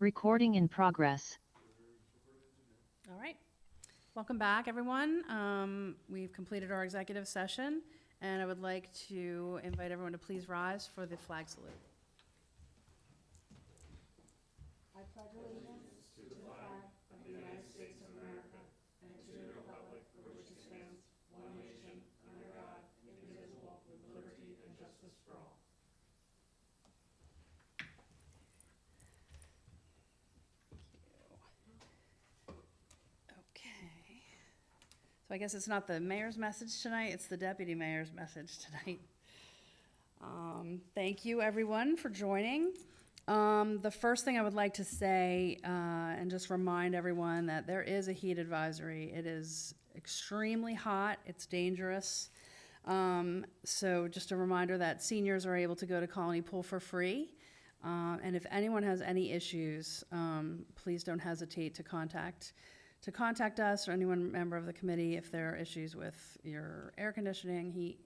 Recording in progress. All right. Welcome back, everyone. We've completed our executive session, and I would like to invite everyone to please rise for the flag salute. I pledge allegiance to the flag of the United States of America and to the republic for which it stands, one nation, under God, indivisible, with liberty and justice for all. Okay. So I guess it's not the mayor's message tonight, it's the deputy mayor's message tonight. Thank you, everyone, for joining. The first thing I would like to say, and just remind everyone that there is a heat advisory. It is extremely hot, it's dangerous. So just a reminder that seniors are able to go to Colony Pool for free. And if anyone has any issues, please don't hesitate to contact us or anyone member of the committee if there are issues with your air conditioning, heat,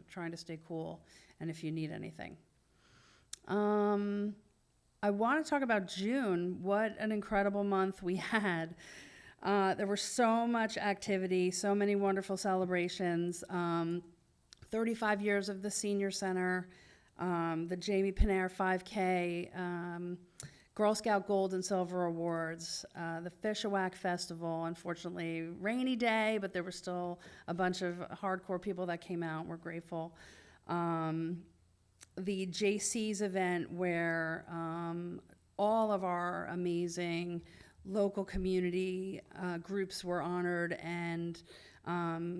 trying to stay cool, and if you need anything. I want to talk about June. What an incredible month we had. There was so much activity, so many wonderful celebrations. 35 years of the Senior Center, the Jamie Panair 5K, Girl Scout Gold and Silver Awards, the Fish-A-Whack Festival. Unfortunately, rainy day, but there were still a bunch of hardcore people that came out. We're grateful. The JC's event where all of our amazing local community groups were honored and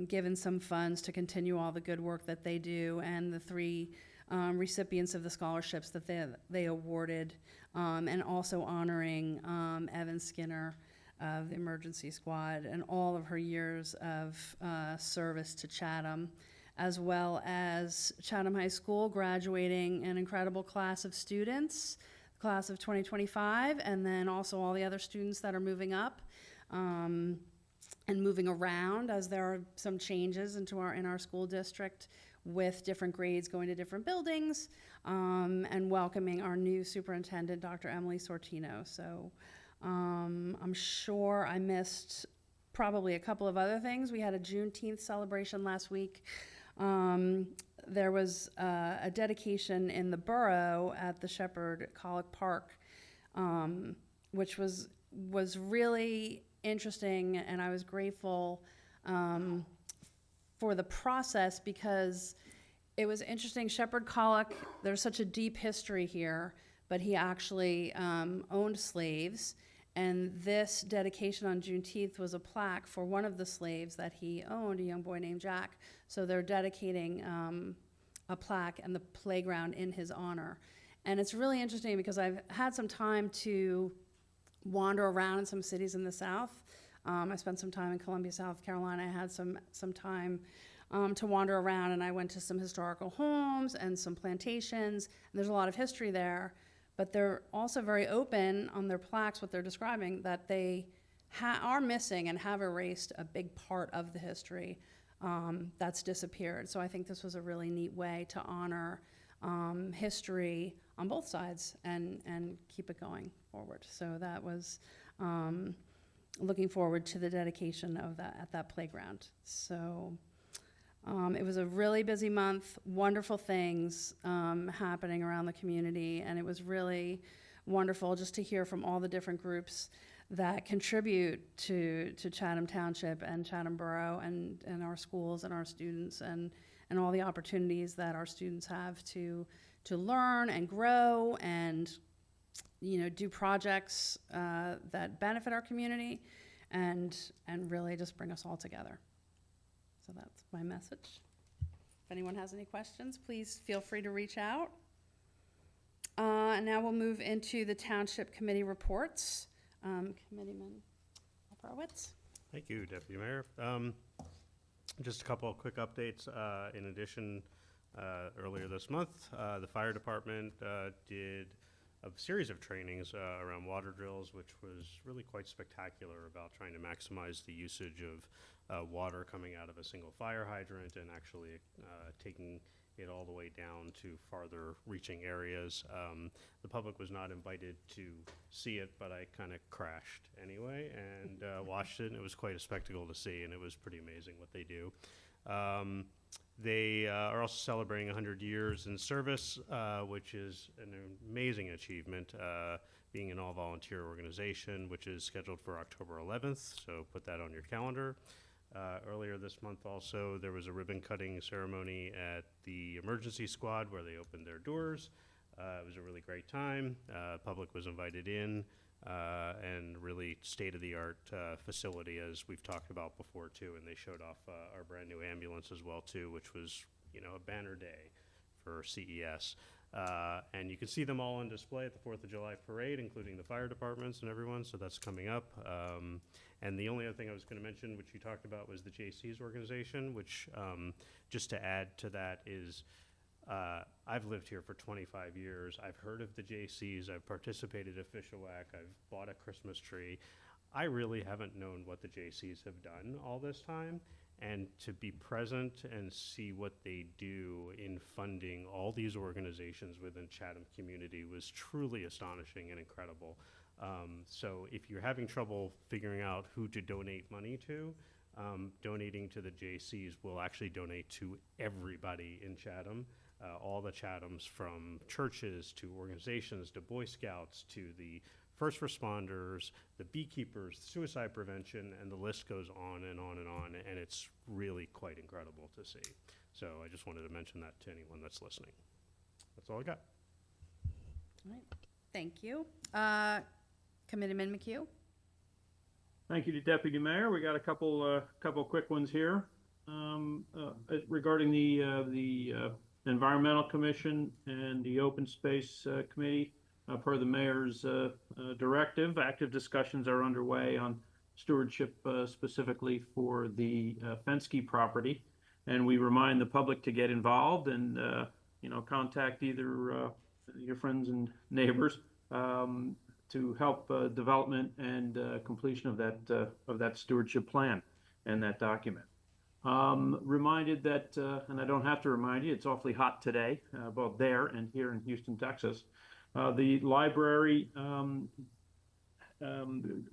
given some funds to continue all the good work that they do, and the three recipients of the scholarships that they awarded, and also honoring Evan Skinner of the emergency squad and all of her years of service to Chatham, as well as Chatham High School graduating an incredible class of students, class of 2025, and then also all the other students that are moving up and moving around as there are some changes in our school district with different grades going to different buildings, and welcoming our new superintendent, Dr. Emily Sortino. So I'm sure I missed probably a couple of other things. We had a Juneteenth celebration last week. There was a dedication in the borough at the Shepherd Collick Park, which was really interesting, and I was grateful for the process because it was interesting. Shepherd Collick, there's such a deep history here, but he actually owned slaves. And this dedication on Juneteenth was a plaque for one of the slaves that he owned, a young boy named Jack. So they're dedicating a plaque and the playground in his honor. And it's really interesting because I've had some time to wander around in some cities in the South. I spent some time in Columbia, South Carolina. I had some time to wander around, and I went to some historical homes and some plantations. And there's a lot of history there. But they're also very open on their plaques, what they're describing, that they are missing and have erased a big part of the history that's disappeared. So I think this was a really neat way to honor history on both sides and keep it going forward. So that was looking forward to the dedication of that at that playground. So it was a really busy month, wonderful things happening around the community, and it was really wonderful just to hear from all the different groups that contribute to Chatham Township and Chatham Borough and our schools and our students and all the opportunities that our students have to learn and grow and do projects that benefit our community and really just bring us all together. So that's my message. If anyone has any questions, please feel free to reach out. And now we'll move into the Township Committee reports. Committeeman Alperowitz. Thank you, Deputy Mayor. Just a couple of quick updates. In addition, earlier this month, the fire department did a series of trainings around water drills, which was really quite spectacular about trying to maximize the usage of water coming out of a single fire hydrant and actually taking it all the way down to farther reaching areas. The public was not invited to see it, but I kind of crashed anyway and watched it, and it was quite a spectacle to see, and it was pretty amazing what they do. They are also celebrating 100 years in service, which is an amazing achievement, being an all-volunteer organization, which is scheduled for October 11th, so put that on your calendar. Earlier this month also, there was a ribbon-cutting ceremony at the emergency squad where they opened their doors. It was a really great time. Public was invited in, and really state-of-the-art facility, as we've talked about before too. And they showed off our brand new ambulance as well too, which was, you know, a banner day for CES. And you can see them all on display at the 4th of July parade, including the fire departments and everyone. So that's coming up. And the only other thing I was going to mention, which you talked about, was the JC's organization, which just to add to that is, I've lived here for 25 years. I've heard of the JCs. I've participated at Fishawak. I've bought a Christmas tree. I really haven't known what the JCs have done all this time. And to be present and see what they do in funding all these organizations within Chatham community was truly astonishing and incredible. So if you're having trouble figuring out who to donate money to, donating to the JCs will actually donate to everybody in Chatham. All the Chathams, from churches to organizations to Boy Scouts to the first responders, the beekeepers, suicide prevention, and the list goes on and on and on, and it's really quite incredible to see. So I just wanted to mention that to anyone that's listening. That's all I got. All right, thank you. Committeeman McHugh? Thank you to Deputy Mayor. We got a couple quick ones here. Regarding the Environmental Commission and the Open Space Committee, per the Mayor's directive, active discussions are underway on stewardship specifically for the Fenske property. And we remind the public to get involved and contact either your friends and neighbors to help development and completion of that stewardship plan and that document. Reminded that, and I don't have to remind you, it's awfully hot today, both there and here in Houston, Texas. The library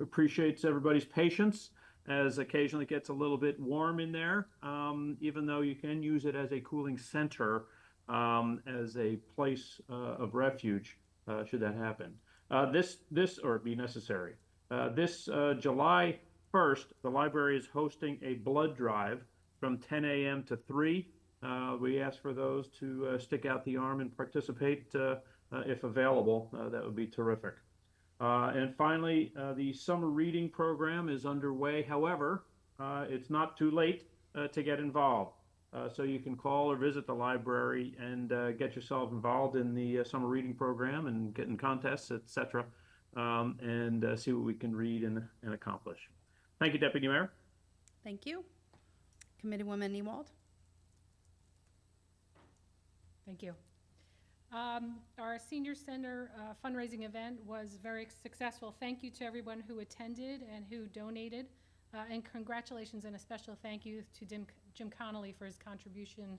appreciates everybody's patience, as occasionally it gets a little bit warm in there, even though you can use it as a cooling center, as a place of refuge, should that happen. Or be necessary. This July 1st, the library is hosting a blood drive from 10 a.m. to 3. We ask for those to stick out the arm and participate if available. That would be terrific. And finally, the summer reading program is underway. However, it's not too late to get involved. So you can call or visit the library and get yourself involved in the summer reading program and get in contests, etc., and see what we can read and accomplish. Thank you, Deputy Mayor. Thank you. Committeewoman Newald? Thank you. Our Senior Center fundraising event was very successful. Thank you to everyone who attended and who donated. And congratulations and a special thank you to Jim Connolly for his contribution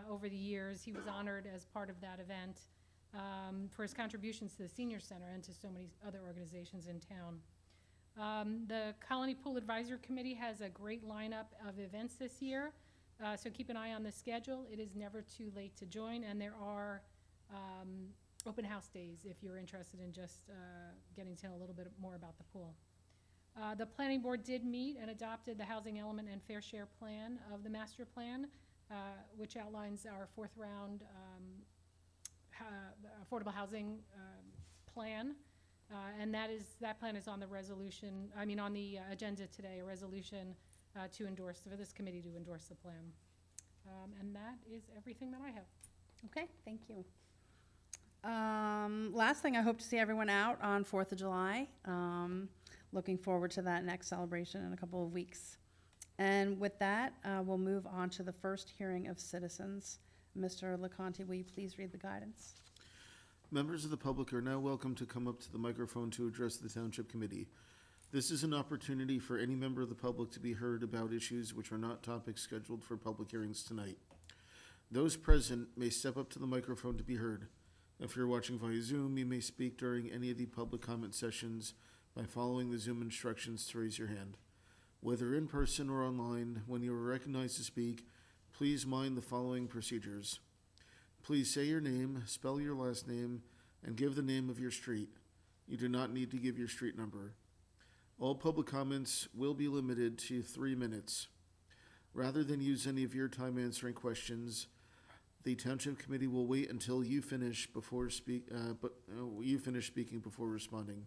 over the years. He was honored as part of that event for his contributions to the Senior Center and to so many other organizations in town. The Colony Pool Advisory Committee has a great lineup of events this year, so keep an eye on the schedule. It is never too late to join, and there are open house days if you're interested in just getting to know a little bit more about the pool. The Planning Board did meet and adopted the Housing Element and Fair Share Plan of the Master Plan, which outlines our fourth round affordable housing plan. And that plan is on the resolution, on the agenda today, a resolution to endorse, for this committee to endorse the plan. And that is everything that I have. Okay, thank you. Last thing, I hope to see everyone out on 4th of July. Looking forward to that next celebration in a couple of weeks. And with that, we'll move on to the first hearing of citizens. Mr. LeConte, will you please read the guidance? Members of the public are now welcome to come up to the microphone to address the Township Committee. This is an opportunity for any member of the public to be heard about issues which are not topics scheduled for public hearings tonight. Those present may step up to the microphone to be heard. If you're watching via Zoom, you may speak during any of the public comment sessions by following the Zoom instructions to raise your hand. Whether in person or online, when you are recognized to speak, please mind the following procedures. Please say your name, spell your last name, and give the name of your street. You do not need to give your street number. All public comments will be limited to 3 minutes. Rather than use any of your time answering questions, the Township Committee will wait until you finish speaking before responding.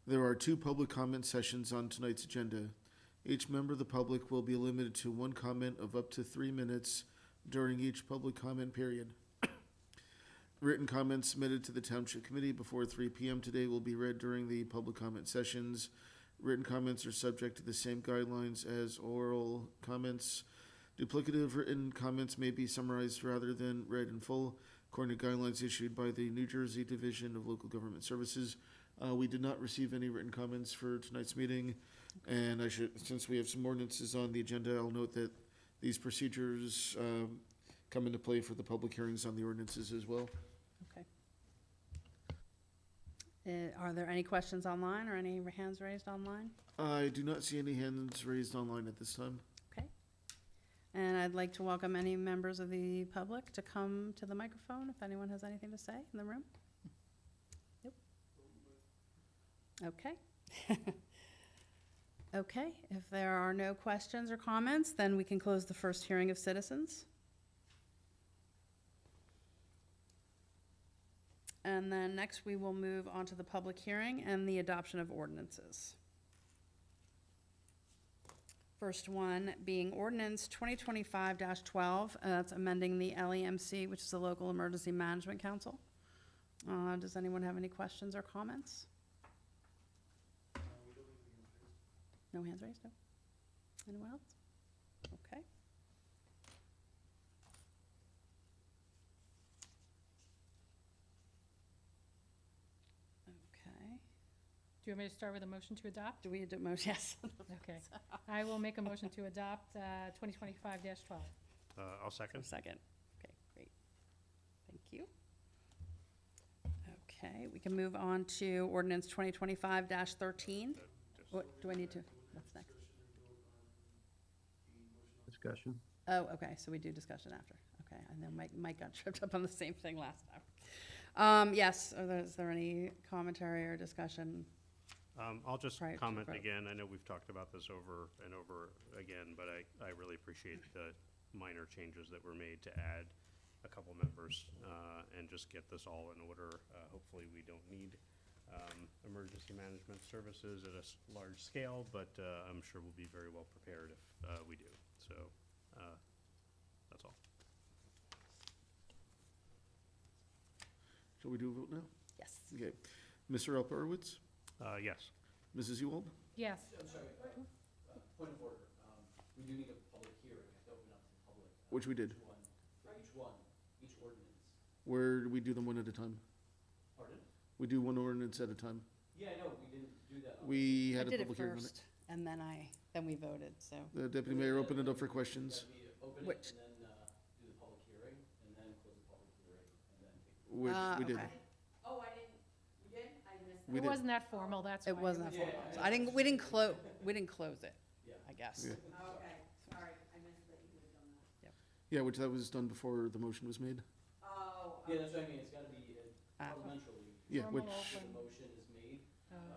There are 2 public comment sessions on tonight's agenda. Each member of the public will be limited to 1 comment of up to 3 minutes during each public comment period. Written comments submitted to the Township Committee before 3 p.m. today will be read during the public comment sessions. Written comments are subject to the same guidelines as oral comments. Duplicative written comments may be summarized rather than read in full, according to guidelines issued by the New Jersey Division of Local Government Services. We did not receive any written comments for tonight's meeting, and since we have some ordinances on the agenda, I'll note that these procedures come into play for the public hearings on the ordinances as well. Okay. Are there any questions online or any hands raised online? I do not see any hands raised online at this time. Okay. And I'd like to welcome any members of the public to come to the microphone if anyone has anything to say in the room. Nope. Okay. Okay, if there are no questions or comments, then we can close the first hearing of citizens. And then next, we will move on to the public hearing and the adoption of ordinances. First one being ordinance 2025-12, that's amending the LEMC, which is the Local Emergency Management Council. Does anyone have any questions or comments? No hands raised, no? Anyone else? Okay. Okay. Do you want me to start with a motion to adopt? Do we do motion? Yes. Okay. I will make a motion to adopt 2025-12. I'll second. Second. Okay, great. Thank you. Okay, we can move on to ordinance 2025-13. What do I need to? What's next? Discussion. Oh, okay, so we do discussion after. Okay, I know Mike got tripped up on the same thing last time. Yes, is there any commentary or discussion? I'll just Prior to comment vote. again. I know we've talked about this over and over again, but I really appreciate the minor changes that were made to add a couple members and just get this all in order. Hopefully, we don't need emergency management services at a large scale, but I'm sure we'll be very well prepared if we do. So that's all. Shall we do a vote now? Yes. Okay. Mr. Alperowitz? Yes. Mrs. Ewald? Yes. I'm sorry, point of order. We do need a public hearing, I have to open up to the public. Which we did. Each one, for each ordinance. Where do we do them one at a time? Pardon? We do one ordinance at a time. Yeah, I know, we didn't do that. We I had a did it public hearing on it. first, and then we voted, so. The deputy mayor opened it up for questions, We open it Which- and then do the public hearing, and then close the public hearing, and then take. which we did. Okay. Oh, I didn't, you did? I missed We It did. wasn't that formal, that's why. It wasn't that Yeah, formal. I So we didn't close it, Yeah. I guess. Yeah. that. Okay, sorry, I missed that you had done that. Yeah, which that was done before the motion was made. Oh. Yeah, that's what I mean, it's gotta be Ah. parliamentary. Yeah, Formal which, open. The motion is made.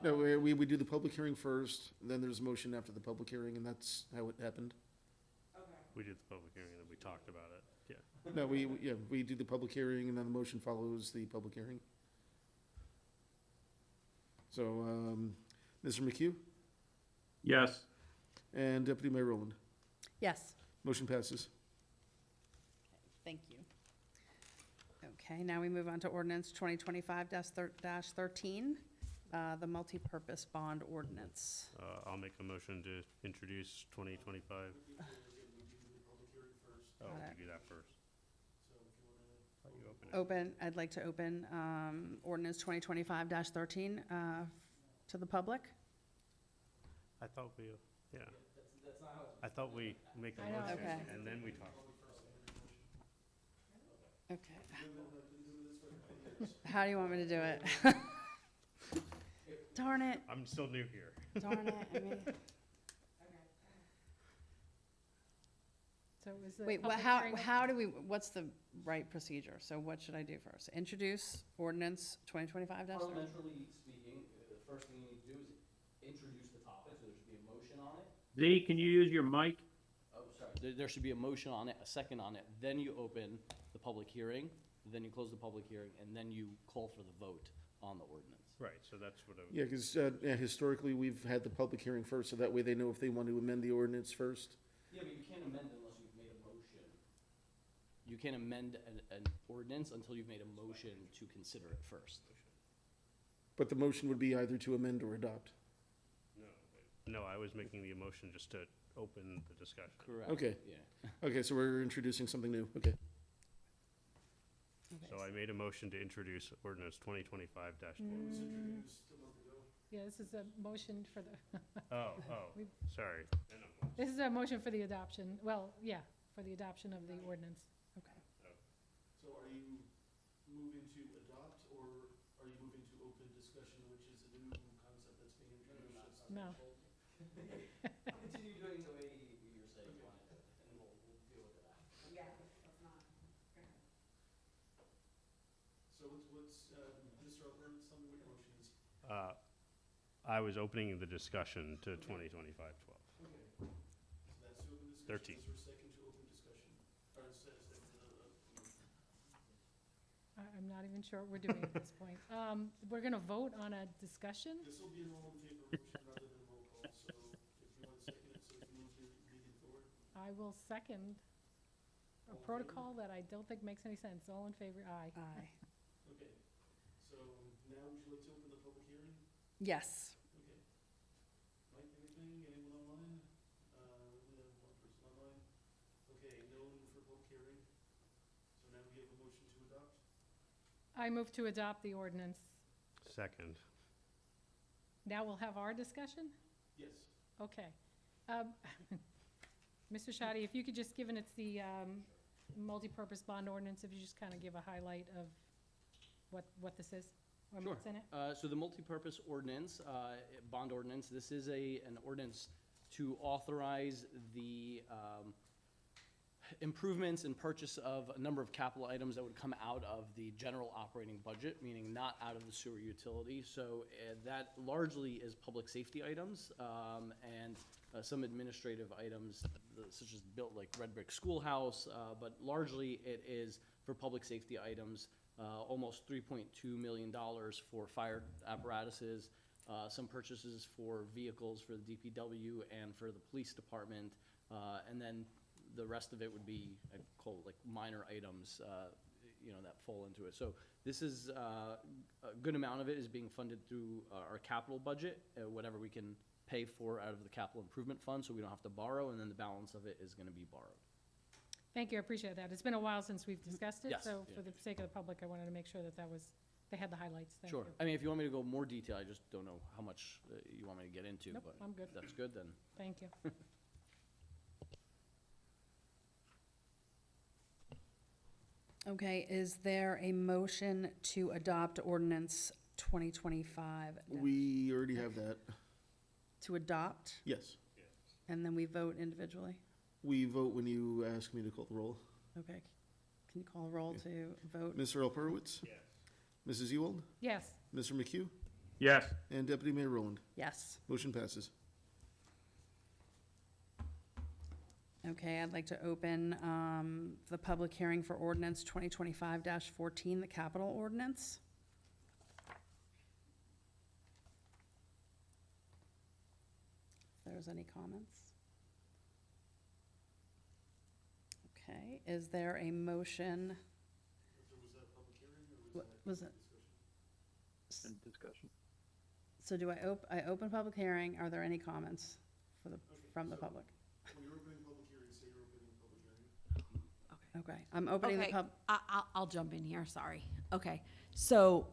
no, we do the public hearing first, then there's a motion after the public hearing, and that's how it happened. Okay. We did the public hearing and then we talked about it. Yeah. No, we do the public hearing, and then the motion follows the public hearing. So, Mr. McHugh Yes. and Deputy Mayor Rowland. Yes. Motion passes. Thank you. Okay, now we move on to ordinance 2025-13, the multipurpose bond ordinance. I'll make a motion to introduce 2025. Oh, Got it. we do that first. Thought you opened it. I'd like to open ordinance 2025-13 to the public. I thought we, yeah. I thought we make a I know. motion Okay. and then we talk. Okay. How do you want me to do it? Darn it, I'm still new here. darn it, I mean, So it was the wait, public how, hearing- how do we, what's the right procedure? So what should I do first? Introduce ordinance 2025-3? Parliamentally speaking, the first thing you need to do is introduce the topic, so there should be a motion on it. Z, can you use your mic? Oh, sorry. There should be a motion on it, a second on it, then you open the public hearing, then you close the public hearing, and then you call for the vote on the ordinance. Right, so that's what I was. Yeah, because historically, we've had the public hearing first, so that way they know if they want to amend the ordinance first. Yeah, but you can't amend unless you've made a motion. You can't amend an ordinance until you've made a motion to consider it first. But the motion would be either to amend or adopt. No, I was making the motion just to open the discussion. Correct. Okay. Yeah. Okay, so we're introducing something new, okay. So I made a motion to introduce ordinance 2025-4. Yeah, this is a motion for the, Oh, We- sorry. this is a motion for the adoption, well, yeah, for the adoption of the ordinance. Okay. So are you moving to adopt, or are you moving to open discussion, which is a new concept that's being introduced? No. Continue doing the way you're saying you want it, and we'll deal with that. Yeah, that's not. So what's, Mr. Albert, tell me what your motion is. I was opening the discussion to 2025-12. Okay. So that's to open discussion. 13. Is there a second to open discussion? Or I'm not even sure what we're doing at this point. We're gonna vote on a discussion? this will be an all in favor motion rather than roll call, so if you want to second it, so we can move the meeting forward. I will second a protocol that I don't think makes any sense. All in favor, aye. Aye. Okay, so now would you like to open the public hearing? Yes. Okay. Mike, anything? Anyone online? We have one person online. Okay, no one for public hearing. So now we have a motion to adopt? I move to adopt the ordinance. Second. Now we'll have our discussion? Yes. Okay. Mr. Shoddy, if you could just, given it's the multipurpose bond ordinance, if you just kind of give a highlight of what this is, or Sure. what's in it? So the multipurpose ordinance, bond ordinance, this is an ordinance to authorize the improvements and purchase of a number of capital items that would come out of the general operating budget, meaning not out of the sewer utility. So that largely is public safety items and some administrative items such as built like red brick schoolhouse, but largely it is for public safety items. Almost $3.2 million for fire apparatuses, some purchases for vehicles for the DPW and for the police department, and then the rest of it would be, I'd call it like minor items, that fall into it. So this is, a good amount of it is being funded through our capital budget, whatever we can pay for out of the capital improvement fund, so we don't have to borrow, and then the balance of it is gonna be borrowed. Thank you, I appreciate that. It's been a while since we've discussed it, Yes, so yeah. for the sake of the public, I wanted to make sure that they had the highlights. Thank Sure. you. I mean, if you want me to go more detail, I just don't know how much you want me to get into, Nope, but I'm good. if that's good, then. Thank you. Okay, is there a motion to adopt ordinance 2025? We already have that. To adopt, Yes. and then we vote individually? We vote when you ask me to call the roll. Okay. Can you call a roll to vote? Mr. Alperowitz? Yes. Mrs. Ewald? Yes, Mr. McHugh? Yes. And Deputy Mayor Rowland? Yes. Motion passes. Okay, I'd like to open the public hearing for ordinance 2025-14, the capital ordinance. If there's any comments? Okay, is there a motion? What was it? Discussion. So do I open public hearing? Are there any comments from the public? When you're opening public hearing, say you're opening public hearing. Okay, I'm opening the Okay, pub, I'll jump in here, sorry. Okay, so,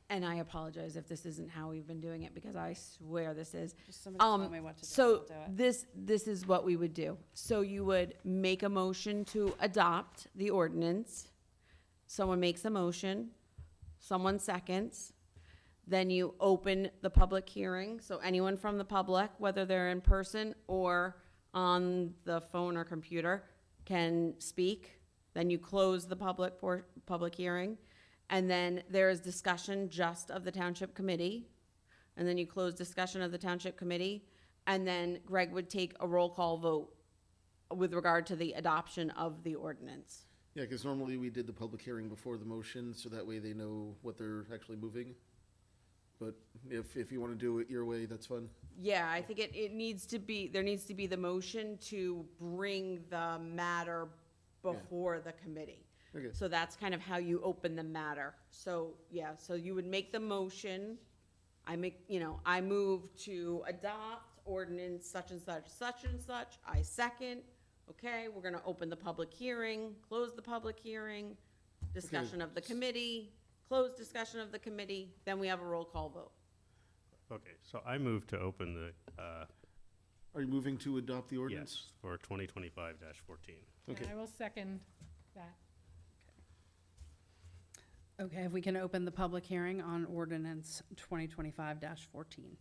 and I apologize if this isn't how we've been doing it, because I swear this is. just somebody tell me what to do. So I'll do it. this is what we would do. So you would make a motion to adopt the ordinance. someone makes a motion, someone seconds, then you open the public hearing, so anyone from the public, whether they're in person or on the phone or computer, can speak. Then you close the public hearing, and then there is discussion just of the township committee. And then you close discussion of the township committee, and then Greg would take a roll call vote with regard to the adoption of the ordinance. Yeah, because normally we did the public hearing before the motion, so that way they know what they're actually moving. But if you want to do it your way, that's fine. Yeah, I think it needs to be, there needs to be the motion to bring the matter before the committee. Okay. So that's kind of how you open the matter. So, yeah, so you would make the motion, I move to adopt ordinance such and such, such and such, I second. Okay, we're gonna open the public hearing, close the public hearing, discussion of the committee, close discussion of the committee, then we have a roll call vote. Okay, so I move to open the, Are you moving to adopt the ordinance? yes, for 2025-14. Okay. And I will second that. Okay, if we can open the public hearing on ordinance 2025-14.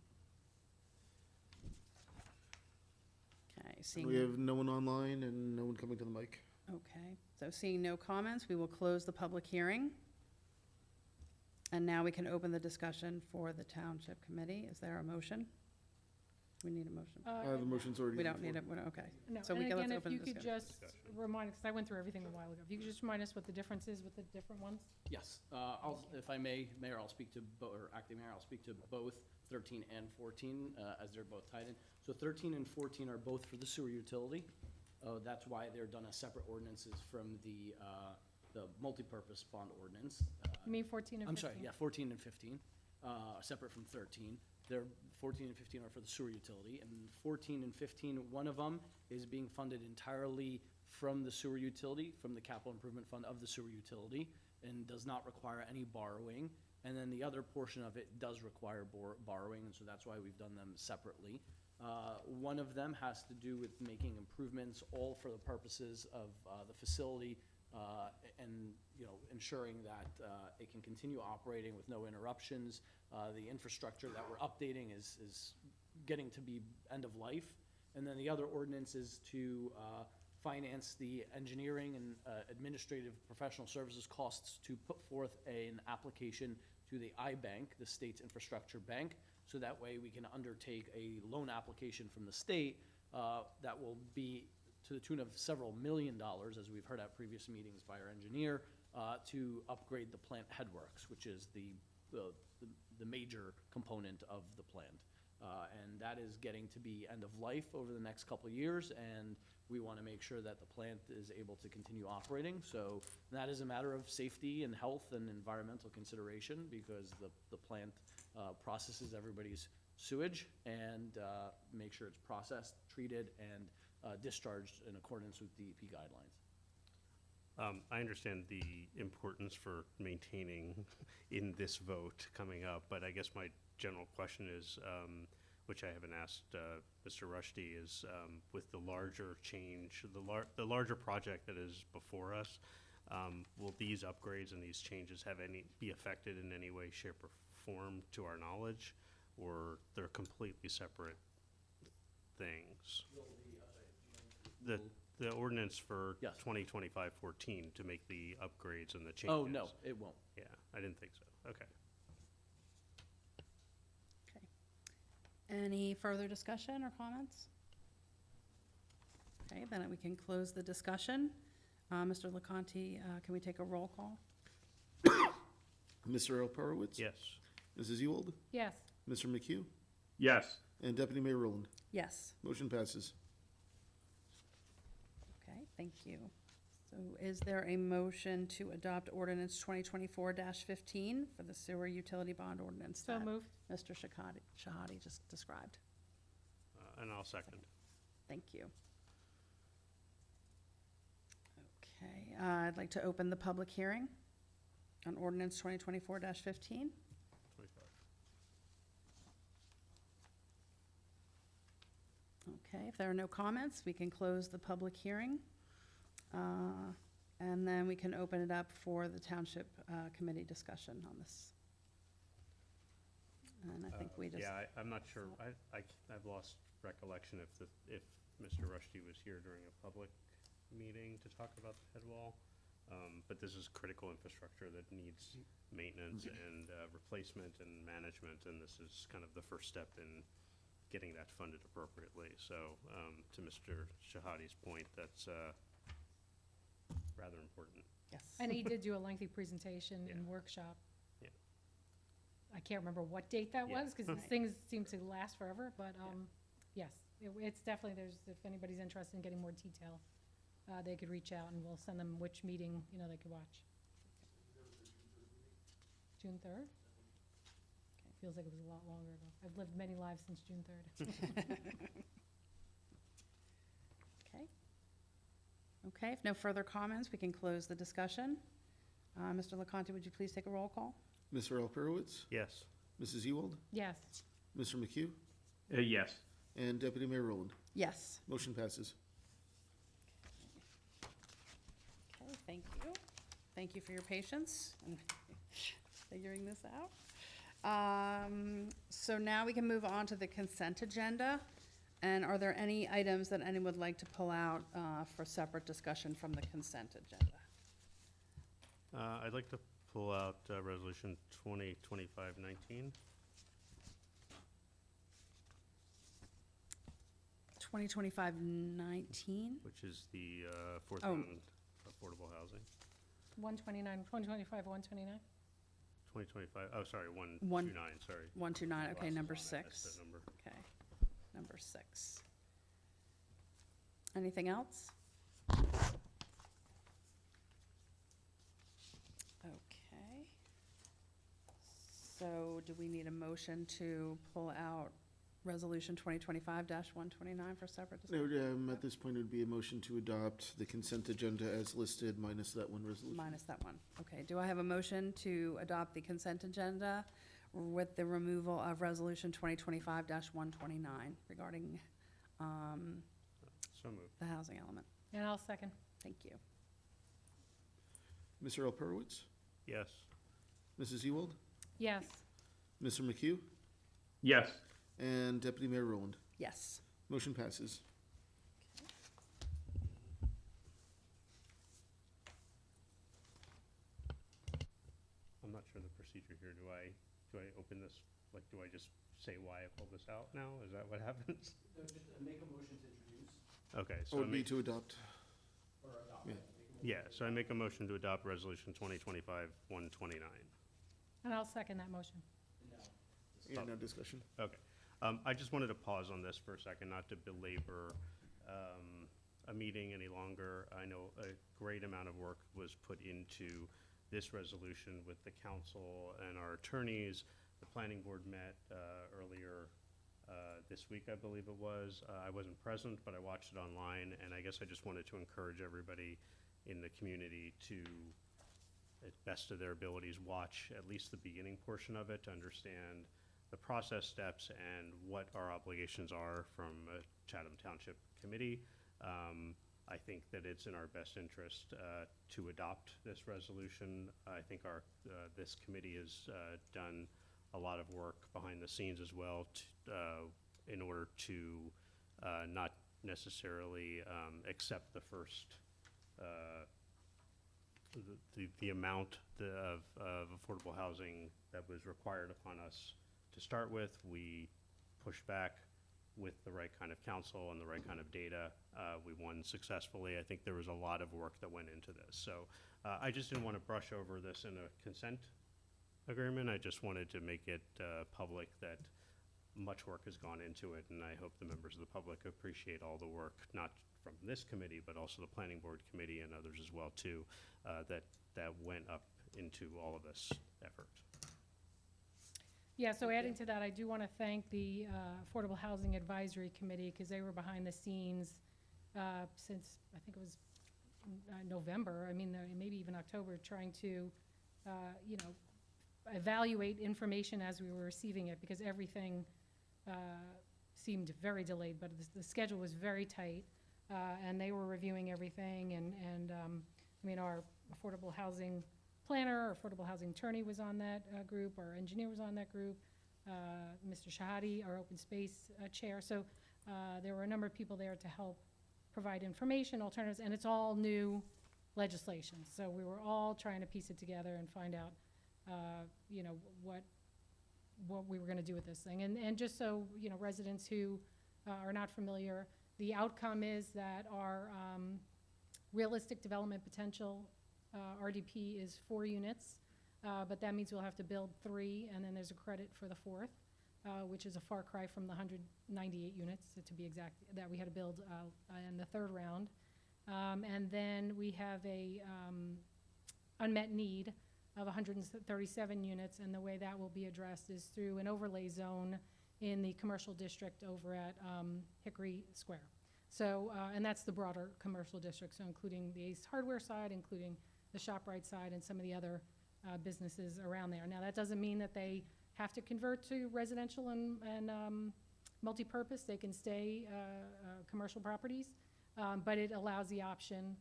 Okay, seeing. We have no one online and no one coming to the mic. Okay, so seeing no comments, we will close the public hearing. And now we can open the discussion for the township committee. Is there a motion? We need a motion. The motion's already. We don't need it, okay. No, So and we can, let's again, if open you the could discussion. just remind, because I went through everything a while ago, if you could just remind us what the difference is with the different ones? Yes, if I may, Mayor, I'll speak to, or Acting Mayor, I'll speak to both 13 and 14, as they're both tied in. So 13 and 14 are both for the sewer utility. That's why they're done as separate ordinances from the multipurpose bond ordinance. You mean 14 and 15? I'm sorry, yeah, 14 and 15, separate from 13. They're 14 and 15 are for the sewer utility, and 14 and 15, one of them is being funded entirely from the sewer utility, from the capital improvement fund of the sewer utility, and does not require any borrowing. And then the other portion of it does require borrowing, and so that's why we've done them separately. One of them has to do with making improvements, all for the purposes of the facility, and, ensuring that it can continue operating with no interruptions. The infrastructure that we're updating is getting to be end of life. And then the other ordinance is to finance the engineering and administrative professional services costs to put forth an application to the iBank, the state's infrastructure bank, so that way we can undertake a loan application from the state that will be to the tune of several $1 million, as we've heard at previous meetings by our engineer, to upgrade the plant headworks, which is the major component of the plant. And that is getting to be end of life over the next couple of years, and we want to make sure that the plant is able to continue operating. So that is a matter of safety and health and environmental consideration, because the plant processes everybody's sewage and make sure it's processed, treated, and discharged in accordance with DEP guidelines. I understand the importance for maintaining in this vote coming up, but I guess my general question is, which I haven't asked Mr. Rushdie, is with the larger change, the larger project that is before us, will these upgrades and these changes be affected in any way, shape, or form to our knowledge, or they're completely separate things? The ordinance for Yes. 2025-14 to make the upgrades and the changes. Oh, no, it won't. Yeah, I didn't think so. Okay. Okay. Any further discussion or comments? Okay, then we can close the discussion. Mr. LeConte, can we take a roll call? Mr. Alperowitz? Yes. Mrs. Ewald? Yes. Mr. McHugh? Yes. And Deputy Mayor Rowland? Yes. Motion passes. Okay, thank you. So is there a motion to adopt ordinance 2024-15 for the sewer utility bond ordinance So that moved. Mr. Shahadi just described? And I'll second. Thank you. Okay, I'd like to open the public hearing on ordinance 2024-15. 25. Okay, if there are no comments, we can close the public hearing. And then we can open it up for the township committee discussion on this. And I think we just, Yeah, I'm not sure, I've lost recollection if Mr. Rushdie was here during a public meeting to talk about the head wall. But this is critical infrastructure that needs maintenance and replacement and management, and this is kind of the first step in getting that funded appropriately. So, to Mr. Shahadi's point, that's rather important. yes. And he did do a lengthy presentation and Yeah. workshop. Yeah. I can't remember what date that Yeah. was, because these Right. things seem to last forever, but, yes, it's definitely, if anybody's interested in getting more detail, they could reach out and we'll send them which meeting, they could watch. June 3rd? Okay, feels like it was a lot longer ago. I've lived many lives since June 3rd. Okay. Okay, if no further comments, we can close the discussion. Mr. LaConte, would you please take a roll call? Mr. Alperowitz, Yes. Mrs. Ewald, Yes. Mr. McHugh, Yes. and Deputy Mayor Rowland. Yes. Motion passes. Okay, thank you. Thank you for your patience in figuring this out. So now we can move on to the consent agenda. And are there any items that anyone would like to pull out for separate discussion from the consent agenda? I'd like to pull out Resolution 2025-19. 2025-19? Which is the fourth Oh. round affordable housing. 2025, 129? 2025, oh, sorry, 129, sorry. 129, okay, Glasses number on, I missed 6. that number. Okay, number 6. Anything else? Okay. So do we need a motion to pull out Resolution 2025-129 for separate discussion? At this point, it would be a motion to adopt the consent agenda as listed minus that one resolution. Minus that one. Okay, do I have a motion to adopt the consent agenda with the removal of Resolution 2025-129 regarding So moved. the housing element? And I'll second. Thank you. Mr. Alperowitz, Yes. Mrs. Ewald, Yes. Mr. McHugh, Yes. and Deputy Mayor Rowland. Yes. Motion passes. I'm not sure the procedure here. Do I open this, do I just say why I pulled this out now? Is that what happens? Just make a motion to introduce Okay, It so I would be make, to adopt. or adopt. Yeah. yeah, so I make a motion to adopt Resolution 2025-129. And I'll second that motion. Yeah, no discussion. Okay. I just wanted to pause on this for a second, not to belabor a meeting any longer. I know a great amount of work was put into this resolution with the council and our attorneys. The planning board met earlier this week, I believe it was. I wasn't present, but I watched it online, and I guess I just wanted to encourage everybody in the community to, at best of their abilities, watch at least the beginning portion of it to understand the process steps and what our obligations are from a Chatham Township committee. I think that it's in our best interest to adopt this resolution. I think this committee has done a lot of work behind the scenes as well in order to not necessarily accept the first the amount of affordable housing that was required upon us to start with. We pushed back with the right kind of counsel and the right kind of data. We won successfully. I think there was a lot of work that went into this. So I just didn't want to brush over this in a consent agreement. I just wanted to make it public that much work has gone into it, and I hope the members of the public appreciate all the work, not from this committee, but also the planning board committee and others as well too, that went up into all of this effort. Yeah, so adding to that, I do want to thank the Affordable Housing Advisory Committee, because they were behind the scenes since, I think it was November, maybe even October, trying to, evaluate information as we were receiving it, because everything seemed very delayed, but the schedule was very tight, and they were reviewing everything, and I mean, our affordable housing planner, our affordable housing attorney was on that group, our engineer was on that group, Mr. Shahadi, our open space chair. So there were a number of people there to help provide information, alternatives, and it's all new legislation. So we were all trying to piece it together and find out, you know, what we were gonna do with this thing. And just so, you know, residents who are not familiar, the outcome is that our realistic development potential, RDP, is 4 units, but that means we'll have to build 3, and then there's a credit for the 4th, which is a far cry from the 198 units, to be exact, that we had to build in the 3rd round. And then we have a unmet need of 137 units, and the way that will be addressed is through an overlay zone in the commercial district over at Hickory Square. So, and that's the broader commercial district, so including the Ace Hardware side, including the ShopRite side, and some of the other businesses around there. Now, that doesn't mean that they have to convert to residential and multipurpose. They can stay commercial properties, but it allows the option.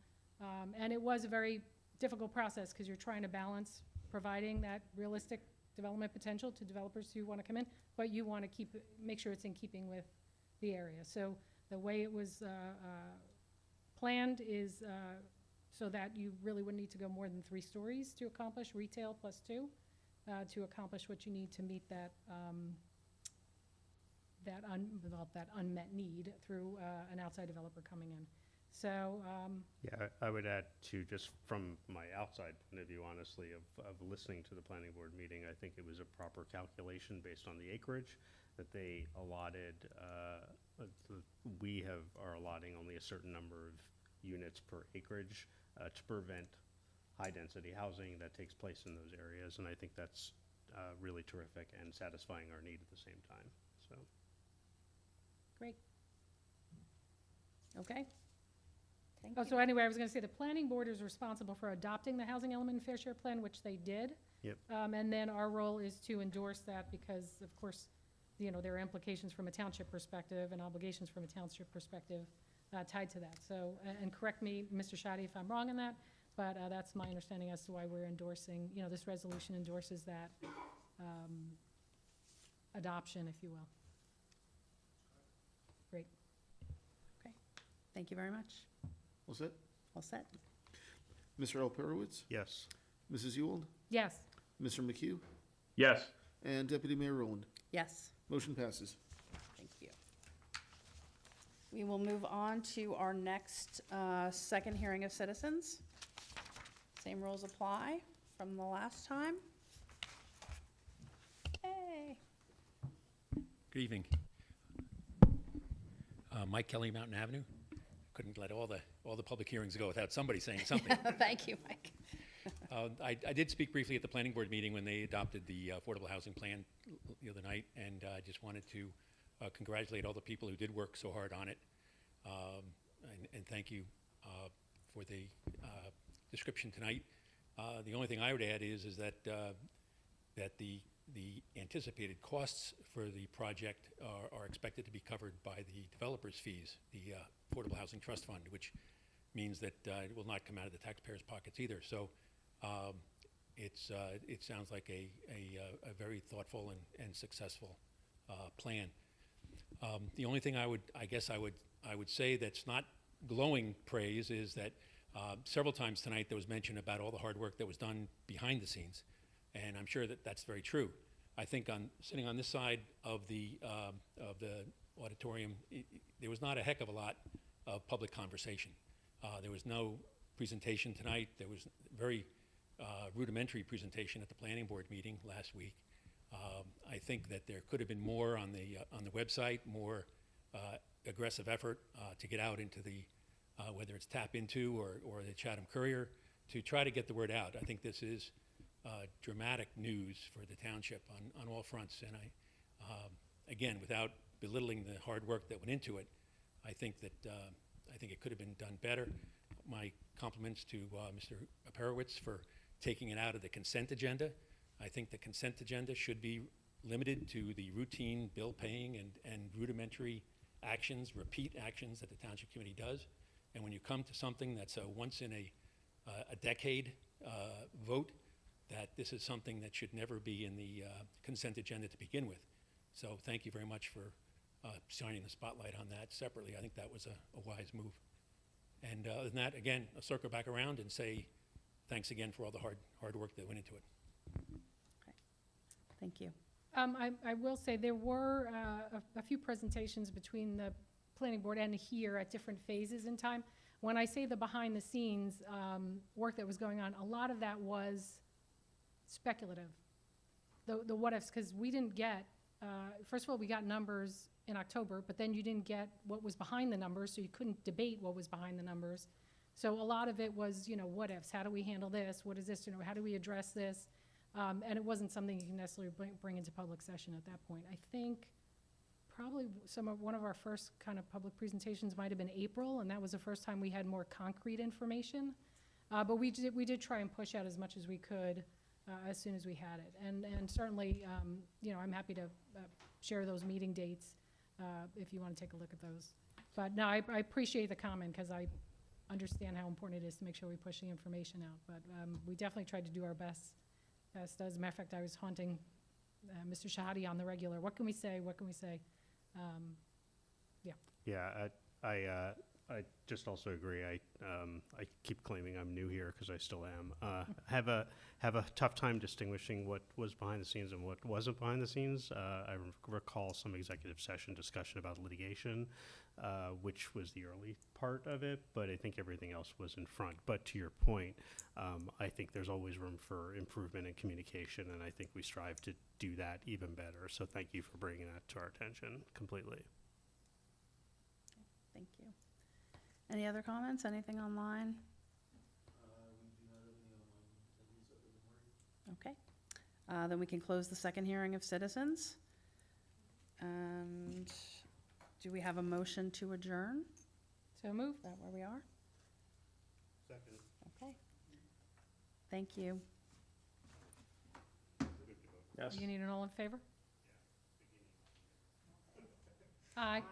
And it was a very difficult process because you're trying to balance providing that realistic development potential to developers who want to come in, but you want to make sure it's in keeping with the area. So the way it was planned is so that you really wouldn't need to go more than 3 stories to accomplish retail plus 2, to accomplish what you need to meet that that unmet need through an outside developer coming in. So, Yeah, I would add to, just from my outside point of view, honestly, of listening to the planning board meeting, I think it was a proper calculation based on the acreage that they allotted. We are allotting only a certain number of units per acreage to prevent high-density housing that takes place in those areas, and I think that's really terrific and satisfying our need at the same time, so. Great. Okay. Thank oh, you. so anyway, I was gonna say the planning board is responsible for adopting the housing element and fair share plan, which they did. Yep. And then our role is to endorse that because, of course, you know, there are implications from a township perspective and obligations from a township perspective tied to that. So, and correct me, Mr. Shaddy, if I'm wrong in that, but that's my understanding as to why we're endorsing, you know, this resolution endorses that adoption, if you will. Great. Okay. Thank you very much. All set? All set? Mr. Alperowitz? Yes. Mrs. Ewald? Yes. Mr. McHugh? Yes. And Deputy Mayor Rowland? Yes. Motion passes. Thank you. We will move on to our next second hearing of citizens. Same rules apply from the last time. Hey. Good evening. Mike Kelly, Mountain Avenue. Couldn't let all the public hearings go without somebody saying something. Thank you, Mike. I did speak briefly at the planning board meeting when they adopted the affordable housing plan the other night, and I just wanted to congratulate all the people who did work so hard on it, and thank you for the description tonight. The only thing I would add is that that the anticipated costs for the project are expected to be covered by the developer's fees, the Affordable Housing Trust Fund, which means that it will not come out of the taxpayers' pockets either. So it sounds like a very thoughtful and successful plan. The only thing I would say that's not glowing praise is that several times tonight there was mention about all the hard work that was done behind the scenes, and I'm sure that that's very true. I think sitting on this side of the auditorium, there was not a heck of a lot of public conversation. There was no presentation tonight. There was very rudimentary presentation at the planning board meeting last week. I think that there could have been more on the website, more aggressive effort to get out into the whether it's Tap Into or the Chatham Courier to try to get the word out. I think this is dramatic news for the township on all fronts, and again, without belittling the hard work that went into it, I think it could have been done better. My compliments to Mr. Perowitz for taking it out of the consent agenda. I think the consent agenda should be limited to the routine bill paying and rudimentary actions, repeat actions that the Township Committee does. And when you come to something that's a once in a a decade vote, that this is something that should never be in the consent agenda to begin with. So thank you very much for shining the spotlight on that separately. I think that was a wise move. And other than that, again, I'll circle back around and say thanks again for all the hard work that went into it. Thank you. I will say there were a few presentations between the planning board and here at different phases in time. When I say the behind-the-scenes work that was going on, a lot of that was speculative. The what-ifs, because we didn't get, first of all, we got numbers in October, but then you didn't get what was behind the numbers, so you couldn't debate what was behind the numbers. So a lot of it was, what-ifs. How do we handle this? What is this? How do we address this? And it wasn't something you can necessarily bring into public session at that point. I think probably one of our first kind of public presentations might have been April, and that was the first time we had more concrete information. But we did try and push out as much as we could as soon as we had it. And certainly, I'm happy to share those meeting dates if you want to take a look at those. But no, I appreciate the comment because I understand how important it is to make sure we push the information out. But we definitely tried to do our best. As a matter of fact, I was haunting Mr. Shahadi on the regular. What can we say? What can we say? Yeah, I just also agree. I keep claiming I'm new here because I still am. Have a tough time distinguishing what was behind the scenes and what wasn't behind the scenes. I recall some executive session discussion about litigation, which was the early part of it, but I think everything else was in front. But to your point, I think there's always room for improvement in communication, and I think we strive to do that even better. So thank you for bringing that to our attention completely. Thank you. Any other comments? Anything online? Okay. Then we can close the second hearing of citizens. And do we have a motion to adjourn? So move. Is that where we are? Second. Okay. Thank you. Yes. You need an all in favor? Aye.